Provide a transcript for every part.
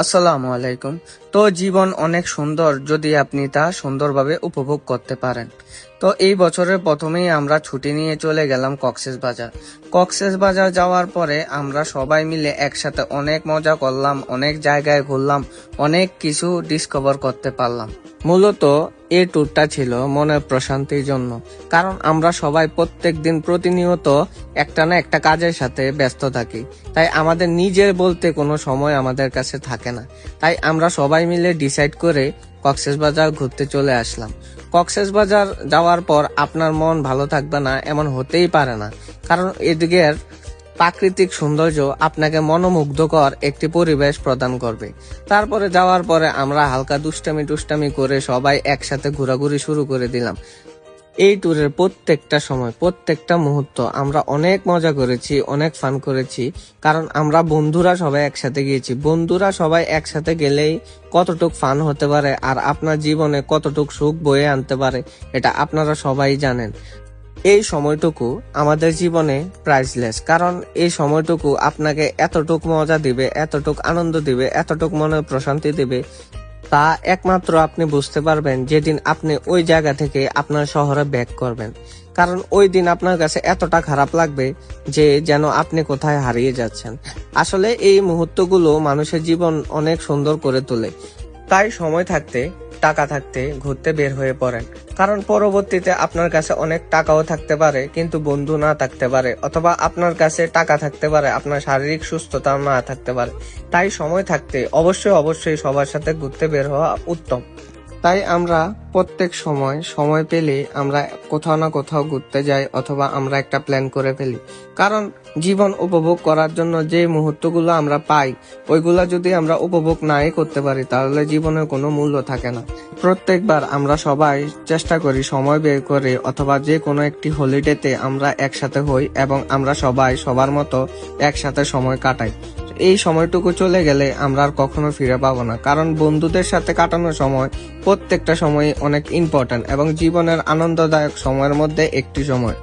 আসসালামু আলাইকুম। তো জীবন অনেক সুন্দর যদি আপনি তা সুন্দরভাবে উপভোগ করতে পারেন। তো এই বছরের প্রথমেই আমরা ছুটি নিয়ে চলে গেলাম কক্সবাজার। কক্সবাজার যাওয়ার পরে আমরা সবাই মিলে একসাথে অনেক মজা করলাম, অনেক জায়গায় ঘুরলাম, অনেক কিছু ডিসকভার করতে পারলাম। মূলত এই ট্যুরটা ছিল মনের প্রশান্তির জন্য, কারণ আমরা সবাই প্রত্যেক দিন প্রতিনিয়ত একটা না একটা কাজের সাথে ব্যস্ত থাকি, তাই আমাদের নিজের বলতে কোনো সময় আমাদের কাছে থাকে না। তাই আমরা সবাই মিলে ডিসাইড করে কক্সবাজার ঘুরতে চলে আসলাম। কক্সবাজার যাওয়ার পর আপনার মন ভালো থাকবে না এমন হতেই পারে না, কারণ এদিকের প্রাকৃতিক সৌন্দর্য আপনাকে মনোমুগ্ধকর একটি পরিবেশ প্রদান করবে। তারপরে যাওয়ার পরে আমরা হালকা দুষ্টামি করে সবাই একসাথে ঘোরাঘুরি শুরু করে দিলাম। এই ট্যুরের প্রত্যেকটা সময়, প্রত্যেকটা মুহূর্ত আমরা অনেক মজা করেছি, অনেক ফান করেছি, কারণ আমরা বন্ধুরা সবাই একসাথে গিয়েছি। বন্ধুরা সবাই একসাথে গেলেই কতটুক ফান হতে পারে আর আপনার জীবনে কতটুক সুখ বয়ে আনতে পারে এটা আপনারা সবাই জানেন। এই সময়টুকু আমাদের জীবনে প্রাইসলেস, কারণ এই সময়টুকু আপনাকে এতটুক মজা দিবে, এতটুক আনন্দ দিবে, এতটুক মনে প্রশান্তি দিবে, তা একমাত্র আপনি বুঝতে পারবেন যেদিন আপনি ওই জায়গা থেকে আপনার শহরে ব্যাক করবেন। কারণ ওই দিন আপনার কাছে এতটা খারাপ লাগবে যে যেন আপনি কোথায় হারিয়ে যাচ্ছেন। আসলে এই মুহূর্তগুলো মানুষের জীবন অনেক সুন্দর করে তোলে। তাই সময় থাকতে, টাকা থাকতে ঘুরতে বের হয়ে পড়েন, কারণ পরবর্তীতে আপনার কাছে অনেক টাকাও থাকতে পারে কিন্তু বন্ধু না থাকতে পারে, অথবা আপনার কাছে টাকা থাকতে পারে আপনার শারীরিক সুস্থতা না থাকতে পারে। তাই সময় থাকতে অবশ্যই সবার সাথে ঘুরতে বের হওয়া উত্তম। তাই আমরা প্রত্যেক সময় পেলে আমরা কোথাও না কোথাও ঘুরতে যাই, অথবা আমরা একটা প্ল্যান করে ফেলি। কারণ জীবন উপভোগ করার জন্য যে মুহূর্তগুলো আমরা পাই, ওইগুলা যদি আমরা উপভোগ নাই করতে পারি তাহলে জীবনের কোনো মূল্য থাকে না। প্রত্যেকবার আমরা সবাই চেষ্টা করি সময় বের করে অথবা যে কোনো একটি হলিডেতে আমরা একসাথে হই এবং আমরা সবাই সবার মতো একসাথে সময় কাটাই। এই সময়টুকু চলে গেলে আমরা আর কখনো ফিরে পাবো না, কারণ বন্ধুদের সাথে কাটানোর সময় প্রত্যেকটা সময় অনেক ইম্পর্টেন্ট এবং জীবনের আনন্দদায়ক সময়ের মধ্যে একটি সময়।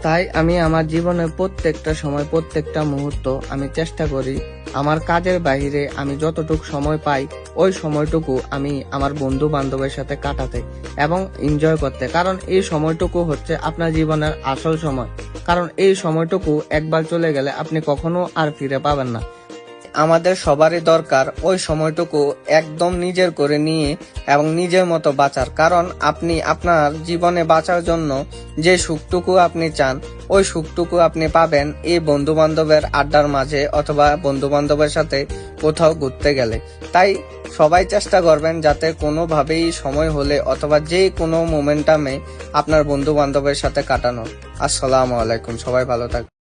তাই আমি আমার জীবনের প্রত্যেকটা সময়, প্রত্যেকটা মুহূর্ত আমি চেষ্টা করি আমার কাজের বাইরে আমি যতটুকু সময় পাই ওই সময়টুকু আমি আমার বন্ধু বান্ধবের সাথে কাটাতে এবং এনজয় করতে। কারণ এই সময়টুকু হচ্ছে আপনার জীবনের আসল সময়, কারণ এই সময়টুকু একবার চলে গেলে আপনি কখনো আর ফিরে পাবেন না। আমাদের সবারই দরকার ওই সময়টুকু একদম নিজের করে নিয়ে এবং নিজের মতো বাঁচার, কারণ আপনি আপনার জীবনে বাঁচার জন্য যে সুখটুকু আপনি চান ওই সুখটুকু আপনি পাবেন এই বন্ধু বান্ধবের আড্ডার মাঝে অথবা বন্ধু বান্ধবের সাথে কোথাও ঘুরতে গেলে। তাই সবাই চেষ্টা করবেন যাতে কোনোভাবেই সময় হলে অথবা যে কোনো মোমেন্টামে আপনার বন্ধু বান্ধবের সাথে কাটানো। আসসালামু আলাইকুম, সবাই ভালো থাকবেন।